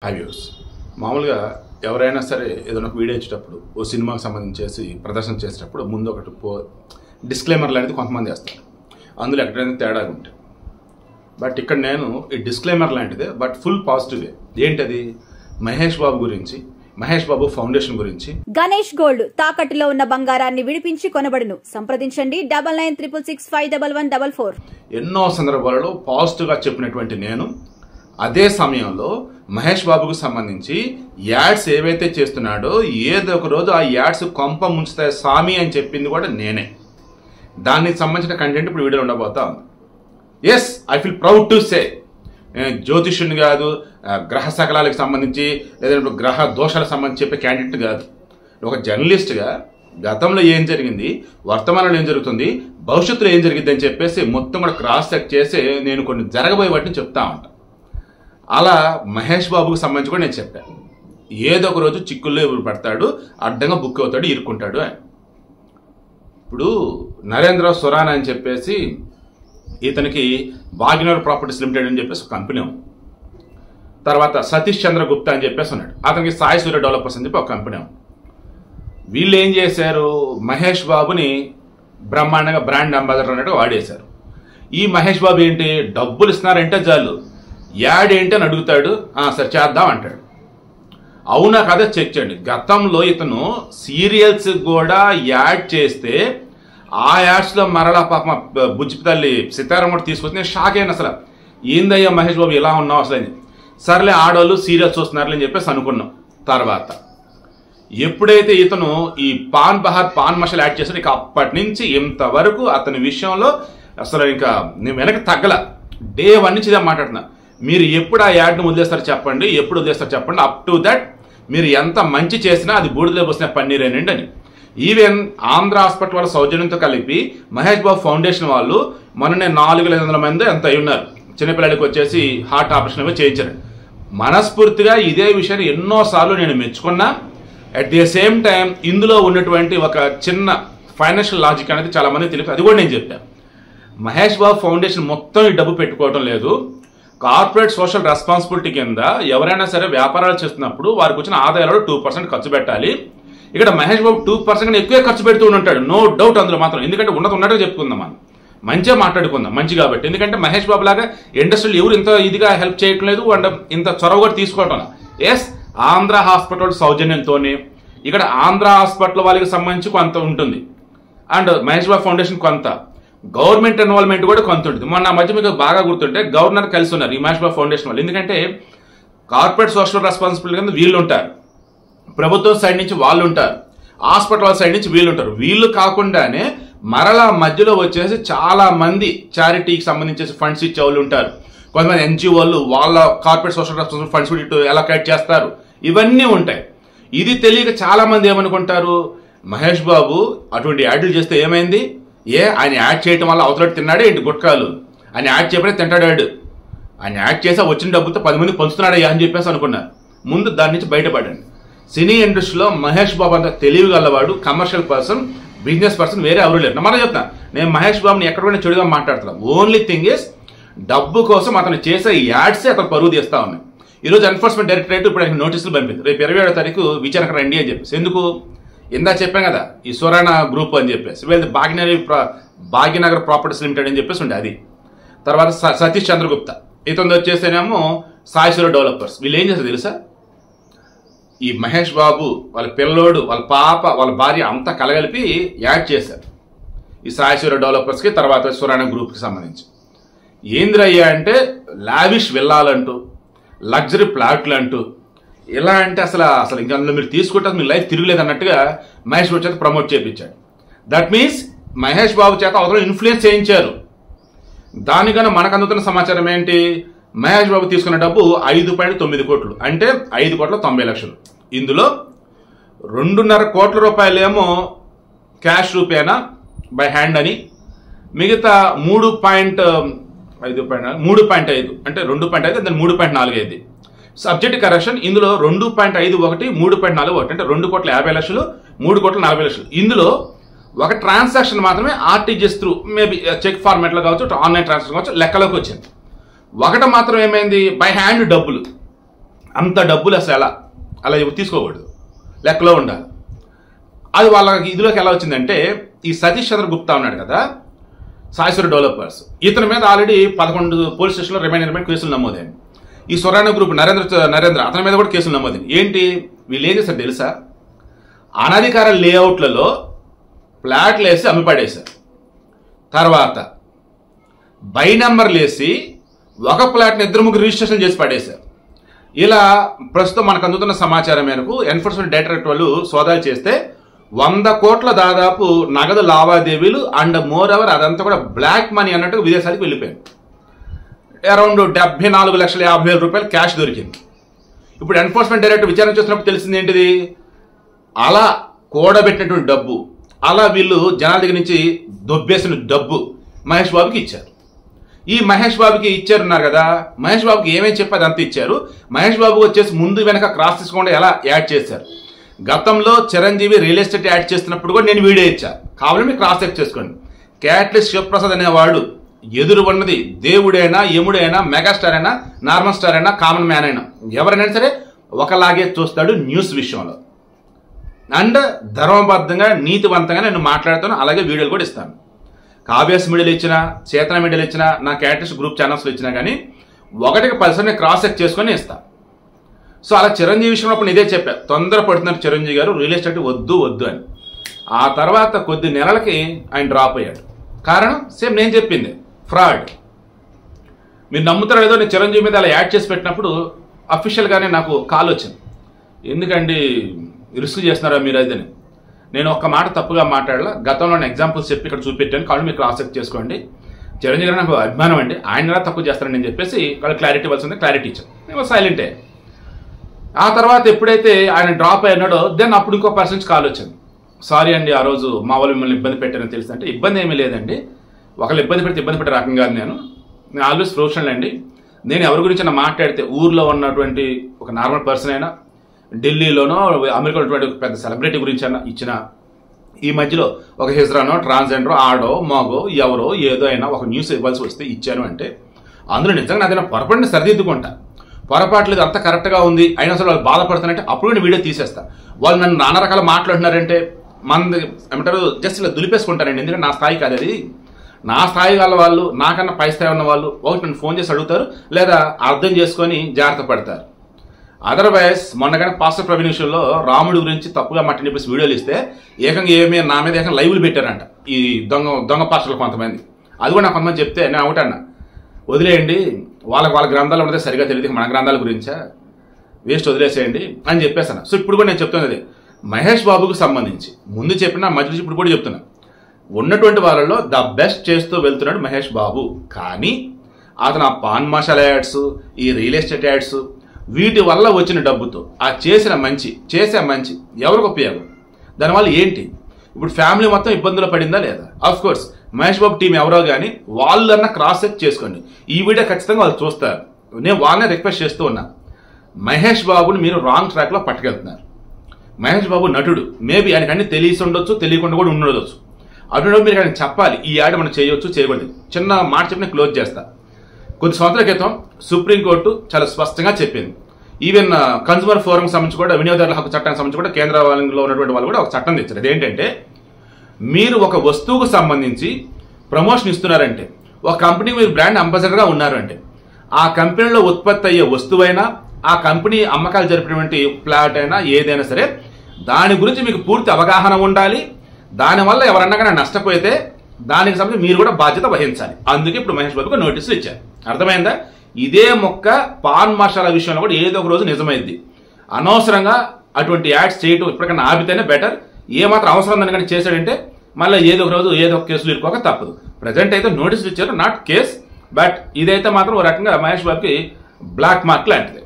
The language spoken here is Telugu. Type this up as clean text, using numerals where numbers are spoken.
వ్యూస్ మామూలుగా ఎవరైనా సరే ఏదైనా వీడియో ఇచ్చేటప్పుడు ఓ సినిమాకి సంబంధించేసి ప్రదర్శన చేసేటప్పుడు ముందు ఒకటి డిస్క్లైమర్లు అనేది కొంతమంది వేస్తారు. అందులో ఎక్కడైనా తేడా ఉంటాయి. బట్ ఇక్కడ నేను ఈ డిస్క్లైమర్ లాంటిదే బట్ ఫుల్ పాజిటివే. ఏంటది? మహేష్ బాబు గురించి, మహేష్ బాబు ఫౌండేషన్ గురించి. గణేష్ గోల్డ్ తాకట్టులో ఉన్న బంగారాన్ని విడిపించి కొనబడును. సంప్రదించండి 9966511144. ఎన్నో సందర్భాలలో పాజిటివ్ గా చెప్పినటువంటి నేను అదే సమయంలో మహేష్ బాబుకు సంబంధించి యాడ్స్ ఏవైతే చేస్తున్నాడో ఏదో ఒక రోజు ఆ యాడ్స్ కొంప ముంచుతాయి సామి అని చెప్పింది కూడా నేనే. దానికి సంబంధించిన కంటెంట్ ఇప్పుడు వీడియో ఉండబోతా ఉంది. Yes, I feel proud to say, జ్యోతిష్యుని కాదు, గ్రహ శకలాలకు సంబంధించి లేదంటే గ్రహ దోషాలకు సంబంధించి చెప్పే క్యాండిడేట్ కాదు. ఒక జర్నలిస్ట్గా గతంలో ఏం జరిగింది, వర్తమానంలో ఏం జరుగుతుంది, భవిష్యత్తులో ఏం జరిగింది అని చెప్పేసి మొత్తం కూడా క్రాస్ చెక్ చేసి నేను కొన్ని జరగబోయే వాటిని చెప్తా ఉంటాను. అలా మహేష్ బాబుకు సంబంధించి కూడా నేను చెప్పాను. ఏదో ఒక రోజు చిక్కుల్లో ఎవరు పడతాడు, అడ్డంగా బుక్ అవుతాడు, ఇరుక్కుంటాడు అని. ఇప్పుడు నరేంద్ర సురానా అని చెప్పేసి ఇతనికి భాగ్యనగర్ ప్రాపర్టీస్ లిమిటెడ్ అని చెప్పేసి ఒక కంపెనీ ఉంది. తర్వాత సతీష్ చంద్ర గుప్తా అని చెప్పేసి ఉన్నాడు, అతనికి సాయి సూర్య డెవలపర్స్ అని చెప్పి ఒక కంపెనీ ఉంది. వీళ్ళు ఏం చేశారు, మహేష్ బాబుని బ్రహ్మాండంగా బ్రాండ్ అంబాసిడర్ అన్నట్టు వాడేశారు. ఈ మహేష్ బాబు ఏంటి, డబ్బులు ఇస్తున్నారంటే చాలు, యాడ్ ఏంటి అని అడుగుతాడు, సరే చేద్దాం అంటాడు. అవునా కదా చెక్ చేయండి. గతంలో ఇతను సీరియల్స్ కూడా యాడ్ చేస్తే ఆ యాడ్స్లో మరలా పాప బుజ్జి తల్లి సితారం కూడా తీసుకొచ్చి నేను షాక్ అయిన, అసలు ఏందయ్యా మహేష్ బాబు ఇలా ఉన్నావు అసలు అని. సర్లే ఆడవాళ్ళు సీరియల్స్ చూస్తున్నారు అని చెప్పేసి అనుకున్నాం. తర్వాత ఎప్పుడైతే ఇతను ఈ pan Bahar pan masala add చేశాడు, ఇక అప్పటి నుంచి ఇంతవరకు అతని విషయంలో అసలు ఇంకా నేను వెనక్కి తగ్గల. డే 1 నుంచి ఇదే మాట్లాడుతున్నా. మీరు ఎప్పుడు ఆ యాడ్ను వదిలేస్తారు చెప్పండి, ఎప్పుడు వదిలేస్తారు చెప్పండి, అప్ టు దట్ మీరు ఎంత మంచి చేసినా అది బూడిదలో పోసిన పన్నీరేనండి అని. ఈవెన్ ఆంధ్ర హాస్పిటల్ వాళ్ళ సౌజన్యంతో కలిపి మహేష్ బాబు ఫౌండేషన్ వాళ్ళు మొన్ననే 400-500 మంది ఎంత అయి ఉన్నారు, చిన్నపిల్లలకి వచ్చేసి హార్ట్ ఆపరేషన్ అవి చేయించారు. మనస్ఫూర్తిగా ఇదే విషయాన్ని ఎన్నోసార్లు నేను మెచ్చుకున్నా. అట్ ది సేమ్ టైం ఇందులో ఉన్నటువంటి ఒక చిన్న ఫైనాన్షియల్ లాజిక్ అనేది చాలా మంది తెలియదు, అది కూడా నేను చెప్పాను. మహేష్ బాబు ఫౌండేషన్ మొత్తం ఈ డబ్బు పెట్టుకోవడం లేదు. కార్పొరేట్ సోషల్ రెస్పాన్సిబిలిటీ కింద ఎవరైనా సరే వ్యాపారాలు చేస్తున్నప్పుడు వారికి వచ్చిన ఆదాయాలలో 2% ఖర్చు పెట్టాలి. ఇక్కడ మహేష్ బాబు 2% ఎక్కువే ఖర్చు పెడుతూ ఉంటాడు, నో డౌట్ అందులో మాత్రం. ఎందుకంటే ఉన్నట్టుగా చెప్పుకుందాం, మనం మంచిగా మాట్లాడుకుందాం, మంచి కాబట్టి. ఎందుకంటే మహేష్ బాబు లాగా ఇండస్ట్రీలో ఎవరు ఇంత ఇదిగా హెల్ప్ చేయట్లేదు అండ్ ఇంత చొరవ కూడా తీసుకోవటం. ఎస్, ఆంధ్ర హాస్పిటల్ సౌజన్యంతోనే ఇక్కడ ఆంధ్ర హాస్పిటల్ వాళ్ళకి సంబంధించి కొంత ఉంటుంది అండ్ మహేష్ బాబు ఫౌండేషన్ కొంత, గవర్నమెంట్ ఇన్వాల్వ్మెంట్ కూడా కొంత ఉంటుంది. మొన్న మధ్య మీకు బాగా గుర్తుంటే గవర్నర్ కలిసి ఉన్నారు ఈ మహేష్ బాబు ఫౌండేషన్ వాళ్ళు. ఎందుకంటే కార్పొరేట్ సోషల్ రెస్పాన్సిబిలిటీ కింద వీళ్ళు ఉంటారు, ప్రభుత్వం సైడ్ నుంచి వాళ్ళు ఉంటారు, హాస్పిటల్ సైడ్ నుంచి వీళ్ళు ఉంటారు. వీళ్ళు కాకుండానే మరలా మధ్యలో వచ్చేసి చాలా మంది చారిటీకి సంబంధించి ఫండ్స్ ఇచ్చే వాళ్ళు ఉంటారు, కొంతమంది ఎన్జిఓలు వాళ్ళ కార్పొరేట్ సోషల్ రెస్పాన్సిబిలిటీ ఫండ్స్ ఇటు ఎలకేట్ చేస్తారు, ఇవన్నీ ఉంటాయి. ఇది తెలియక చాలా మంది ఏమనుకుంటారు, మహేష్ బాబు అటువంటి యాడ్లు చేస్తే ఏమైంది, ఆయన యాడ్ చేయడం వల్ల అవతల తిన్నాడే ఏంటి గుట్కాలు, ఆయన యాడ్ చేయబడే తింటాడాడు, ఆయన యాడ్ చేసి వచ్చిన డబ్బుతో 10 మంది పంచుతున్నాడయ్యా అని చెప్పేసి అనుకున్నారు. ముందు దాని నుంచి బయటపడండి. సినీ ఇండస్ట్రీలో మహేష్ బాబు అంత తెలివిగలవాడు, కమర్షియల్ పర్సన్, బిజినెస్ పర్సన్ వేరే ఎవరు లేరు. నమ్మని చెప్తున్నా, నేను మహేష్ బాబుని ఎక్కడ కూడా చెడుగా మాట్లాడుతున్నాను. ఓన్లీ థింగ్ ఇస్ డబ్బు కోసం అతను చేసే యాడ్సే అతను పరువు తీస్తా ఉన్నాయి. ఈరోజు ఎన్ఫోర్స్మెంట్ డైరెక్టరేట్ ఇప్పుడు ఆయన నోటీసులు పంపింది, రేపు 27వ తారీఖు విచారణకు రండి అని చెప్పేసి. ఎందుకు? ఇందా చెప్పాం కదా, ఈ సురానా గ్రూప్ అని చెప్పేసి వీళ్ళది భాగ్యనగర్ ప్రాపర్టీస్ లిమిటెడ్ అని చెప్పేసి ఉండే అది. తర్వాత సతీష్ చంద్ర గుప్తా, ఇతను వచ్చేసేనేమో సాయి సూర్య డెవలపర్స్. వీళ్ళు ఏం చేస్తారు తెలుసా, ఈ మహేష్ బాబు వాళ్ళ పిల్లోడు, వాళ్ళ పాప, వాళ్ళ భార్య అంతా కలగలిపి యాడ్ చేశారు ఈ సాయి సూర్య డెవలపర్స్కి, తర్వాత సురానా గ్రూప్కి సంబంధించి. ఏంద్రయ్యా అంటే లావిష్ విల్లాలంటూ, లగ్జరీ ప్లాట్లు అంటూ, ఎలా అంటే అసలు ఇంకా అందులో మీరు తీసుకుంటే మీ లైఫ్ తిరగలేదు అన్నట్టుగా మహేష్ బాబు చేత ప్రమోట్ చేయించాడు. దట్ మీన్స్ మహేష్ బాబు చేత అవతల ఇన్ఫ్లుయెన్స్ చేయించారు. దానికన్నా మనకు అందుతున్న సమాచారం ఏంటి, మహేష్ బాబు తీసుకున్న డబ్బు 5.9 కోట్లు, అంటే 5,90,00,000. ఇందులో 2.5 కోట్ల రూపాయలేమో క్యాష్ రూపేనా బై హ్యాండ్ అని, మిగతా 3.5 అంటే 2.5 దాని 3.45. సబ్జెక్ట్ కరెక్షన్, ఇందులో 2.51 3.41 అంటే 2,50,00,000 3,40,00,000. ఇందులో ఒక ట్రాన్సాక్షన్ మాత్రమే ఆర్టీజీఎస్ త్రూ మేబీ చెక్ ఫార్మాట్లో కావచ్చు, ఆన్లైన్ ట్రాన్సాక్షన్ కావచ్చు, లెక్కలోకి వచ్చింది. ఒకటి మాత్రం ఏమైంది, బై హ్యాండ్ డబ్బులు. అంత డబ్బులు అసలు ఎలా అలా తీసుకోకూడదు, లెక్కలో ఉండాలి. అది వాళ్ళకి ఇదిలోకి ఎలా వచ్చిందంటే ఈ సతీష్ చంద్ర గుప్తా ఉన్నాడు కదా, సాయిశ్వరి డెవలపర్స్, ఇతని మీద ఆల్రెడీ 11 పోలీస్ స్టేషన్లో రిమైండ్ కేసులు నమోదైంది. ఈ స్వరాణ గ్రూప్ నరేంద్ర అతని మీద కూడా కేసులు నమోదైంది. ఏంటి వీళ్ళు ఏం చేశారు తెలుసా? అనధికార లేఅవుట్లలో ఫ్లాట్లు వేసి అమ్మిపడేశారు. తర్వాత బై నెంబర్లు వేసి ఒక ఫ్లాట్ని 2-3 రిజిస్ట్రేషన్ చేసి పడేశారు. ఇలా ప్రస్తుతం మనకు అందుతున్న సమాచారం మేరకు ఎన్ఫోర్స్మెంట్ డైరెక్టరేట్ వాళ్ళు సోదాలు చేస్తే 100 కోట్ల దాదాపు నగదు లావాదేవీలు అండ్ మోర్ ఓవర్ అదంతా కూడా బ్లాక్ మనీ అన్నట్టు విదేశాలకు వెళ్ళిపోయింది. అరౌండ్ 74,50,000 రూపాయలు క్యాష్ దొరికింది. ఇప్పుడు ఎన్ఫోర్స్మెంట్ డైరెక్టర్ విచారణ చేస్తున్నప్పుడు తెలిసింది ఏంటిది? అలా కూడబెట్టినటువంటి డబ్బు, అలా వీళ్ళు జనాల దగ్గర నుంచి దొబ్బేసిన డబ్బు మహేష్ బాబుకి ఇచ్చారు. ఈ మహేష్ బాబుకి ఇచ్చారున్నారు కదా, మహేష్ బాబుకి ఏమేమి చెప్పి అదంతా ఇచ్చారు. మహేష్ బాబు వచ్చేసి ముందు వెనక క్రాస్ తీసుకోకుండా ఎలా యాడ్ చేశారు. గతంలో చిరంజీవి రియల్ ఎస్టేట్ యాడ్ చేస్తున్నప్పుడు కూడా నేను వీడియో ఇచ్చా, కావాలని మీరు క్రాస్ చెక్ చేసుకోండి. క్యాట్లిస్ట్ శివప్రసాద్ అనేవాడు ఎదురు ఉన్నది దేవుడైనా, యముడైనా, మెగాస్టార్ అయినా, నార్మల్ స్టార్ అయినా, కామన్ మ్యాన్ అయినా ఎవరైనా సరే ఒకలాగే చూస్తాడు న్యూస్ విషయంలో. అండ్ ధర్మబద్ధంగా నీతివంతంగా నేను మాట్లాడుతాను, అలాగే వీడియోలు కూడా ఇస్తాను. కావ్యాస్ మీడియాలు ఇచ్చినా, చేతన మీడియాలు ఇచ్చినా, నా క్యాటలిస్ట్ గ్రూప్ ఛానల్స్లో ఇచ్చినా కానీ 1-10 క్రాస్ చెక్ చేసుకొని ఇస్తాను. సో అలా చిరంజీవి విషయంలో అప్పుడు ఇదే చెప్పా, తొందరపడుతున్నారు చిరంజీవి గారు, రియల్ ఎస్టేట్ వద్దు అని. ఆ తర్వాత కొద్ది నెలలకి ఆయన డ్రాప్ అయ్యాడు. కారణం సేమ్ నేను చెప్పింది, ఫ్రాడ్. మీరు నమ్ముతారో లేదో, నేను చిరంజీవి మీద అలా యాడ్ చేసి పెట్టినప్పుడు అఫీషియల్గానే నాకు కాల్ వచ్చింది. ఎందుకండి రిస్క్ చేస్తున్నారా మీరు అదని. నేను ఒక్క మాట తప్పుగా మాట్లాడాల, గతంలో ఎగ్జాంపుల్స్ చెప్పి ఇక్కడ చూపెట్టాను, కాబట్టి మీరు క్రాస్ చెక్ చేసుకోండి. చిరంజీవి గారు నాకు అభిమానం అండి, ఆయన ఎలా తక్కువ చేస్తారని నేను చెప్పేసి వాళ్ళు క్లారిటీ ఇవ్వాల్సిందే, క్లారిటీ ఇచ్చాను. నేను సైలెంటే. ఆ తర్వాత ఎప్పుడైతే ఆయన డ్రాప్ అయినాడో దెన్ అప్పుడు ఇంకో పర్సన్స్ కాల్ వచ్చింది. సారీ అండి, ఆ రోజు మా వాళ్ళు మిమ్మల్ని ఇబ్బంది పెట్టారని తెలిసి. అంటే ఇబ్బంది ఏమీ లేదండి, ఒకళ్ళు ఇబ్బంది పెట్టే రకం కాదు. నేను ఆల్వేస్ ప్రొఫెషనల్ అండి. నేను ఎవరి గురించి మాట్లాడితే ఊర్లో ఉన్నటువంటి ఒక నార్మల్ పర్సన్ అయినా, ఢిల్లీలోనో అమెరికాలో ఉన్నటువంటి పెద్ద సెలబ్రిటీ గురించి అయినా ఇచ్చిన, ఈ మధ్యలో ఒక హిజ్రానో, ట్రాన్స్జెండరో, ఆడో మగో ఎవరో ఏదో అయినా ఒక న్యూస్ ఇవ్వాల్సి వస్తే ఇచ్చాను అంటే అందులో నిజంగా నాదైనా పొరపాటుని సరిదిద్దుకుంటా. పొరపాట్లేదు అంత కరెక్ట్గా ఉంది అయినా అసలు వాళ్ళు బాధపడుతున్నారంటే అప్పుడు నేను వీడియో తీసేస్తా. వాళ్ళు నన్ను నానా రకాల మాట్లాడుతున్నారంటే మన ఏమంటారు జస్ట్ ఇలా దులిపేసుకుంటారండి. ఎందుకంటే నా స్థాయి కాదు అది. నా స్థాయి గల వాళ్ళు, నాకన్నా పై స్థాయి ఉన్న వాళ్ళు ఒకటి నన్ను ఫోన్ చేసి అడుగుతారు, లేదా అర్థం చేసుకొని జాగ్రత్త పడతారు. అదర్వైజ్ మొన్నగానే పాస్టర్ ప్రవీణ్ విషయంలో రాముడి గురించి తప్పుగా మట్టని చెప్పేసి వీడియోలు ఇస్తే ఏకంగా నా మీద ఏకంగా లైవ్లు పెట్టారంట ఈ దొంగ పాస్టర్లు కొంతమంది. అది కూడా నాకు కొంతమంది చెప్తే నేను ఒకటన్నా, వదిలేయండి, వాళ్ళ గ్రంథాలు ఉంటే సరిగా తెలియదు, మన గ్రంథాల గురించా, వేస్ట్ వదిలేసేయండి అని చెప్పేసాను. సో ఇప్పుడు కూడా నేను చెప్తున్నది మహేష్ బాబుకు సంబంధించి ముందు చెప్పిన మధ్య ఇప్పుడు కూడా చెప్తున్నా, ఉన్నటువంటి వాళ్ళలో ద బెస్ట్ చేస్తూ వెళ్తున్నాడు మహేష్ బాబు. కానీ అతను ఆ పాన్ మసాలా యాడ్స్, ఈ రియల్ ఎస్టేట్ యాడ్స్, వీటి వల్ల వచ్చిన డబ్బుతో ఆ చేసే మంచి ఎవరికి ఉపయోగం? దానివల్ల ఏంటి? ఇప్పుడు ఫ్యామిలీ మొత్తం ఇబ్బందులు పడిందా లేదా? Of course Mahesh Babu team ఎవరో కానీ వాళ్ళన్నా క్రాస్ చెక్ చేసుకోండి. ఈ వీడియో ఖచ్చితంగా వాళ్ళు చూస్తారు. నేను వాళ్ళనే రిక్వెస్ట్ చేస్తూ ఉన్నా, మహేష్ బాబుని మీరు రాంగ్ ట్రాక్లో పట్టుకెళ్తున్నారు. మహేష్ బాబు నటుడు, మేబీ ఆయనకు అన్ని తెలిసి ఉండొచ్చు, తెలియకుండా కూడా ఉండొచ్చు. అటు మీరు ఆయన చెప్పాలి ఈ యాడ్ మనం చేయొచ్చు, చేయకూడదు. చిన్న మాట చెప్పి క్లోజ్ చేస్తా. కొద్ది సంవత్సరాల క్రితం సుప్రీంకోర్టు చాలా స్పష్టంగా చెప్పింది. ఈవెన్ కన్స్యూమర్ ఫోరం సంబంధించి కూడా, వినియోగదారుల హక్కు చట్టానికి సంబంధించి కూడా కేంద్రంలో ఉన్నటువంటి వాళ్ళు కూడా ఒక చట్టం తెచ్చారు. అదేంటంటే మీరు ఒక వస్తువుకు సంబంధించి ప్రమోషన్ ఇస్తున్నారంటే, ఒక కంపెనీ మీరు బ్రాండ్ అంబాసిడర్గా ఉన్నారు అంటే, ఆ కంపెనీలో ఉత్పత్తి అయ్యే వస్తువైనా, ఆ కంపెనీ అమ్మకాలు జరిపినటువంటి ఫ్లాట్ అయినా ఏదైనా సరే దాని గురించి మీకు పూర్తి అవగాహన ఉండాలి. దానివల్ల ఎవరన్నా కానీ నష్టపోతే దానికి సంబంధించి మీరు కూడా బాధ్యత వహించాలి. అందుకే ఇప్పుడు మహేష్ బాబుకు నోటీసులు ఇచ్చారు. అర్థమైందా? ఇదే మొక్క పాన్ మసాలా విషయంలో కూడా ఏదో ఒక రోజు నిజమైంది. అనవసరంగా అటువంటి యాడ్స్ చేయటం ఇప్పటికన్నా ఆపితేనే బెటర్. ఏమాత్రం అవసరం ఉందని కానీ చేశాడంటే మళ్ళీ ఏదో ఒక రోజు ఏదో ఒక కేసులు ఇరుకోక తప్పదు. ప్రజెంట్ అయితే నోటీసులు ఇచ్చారు, నాట్ కేస్. బట్ ఇదైతే మాత్రం ఒక రకంగా మహేష్ బాబుకి బ్లాక్ మార్క్ లాంటిది.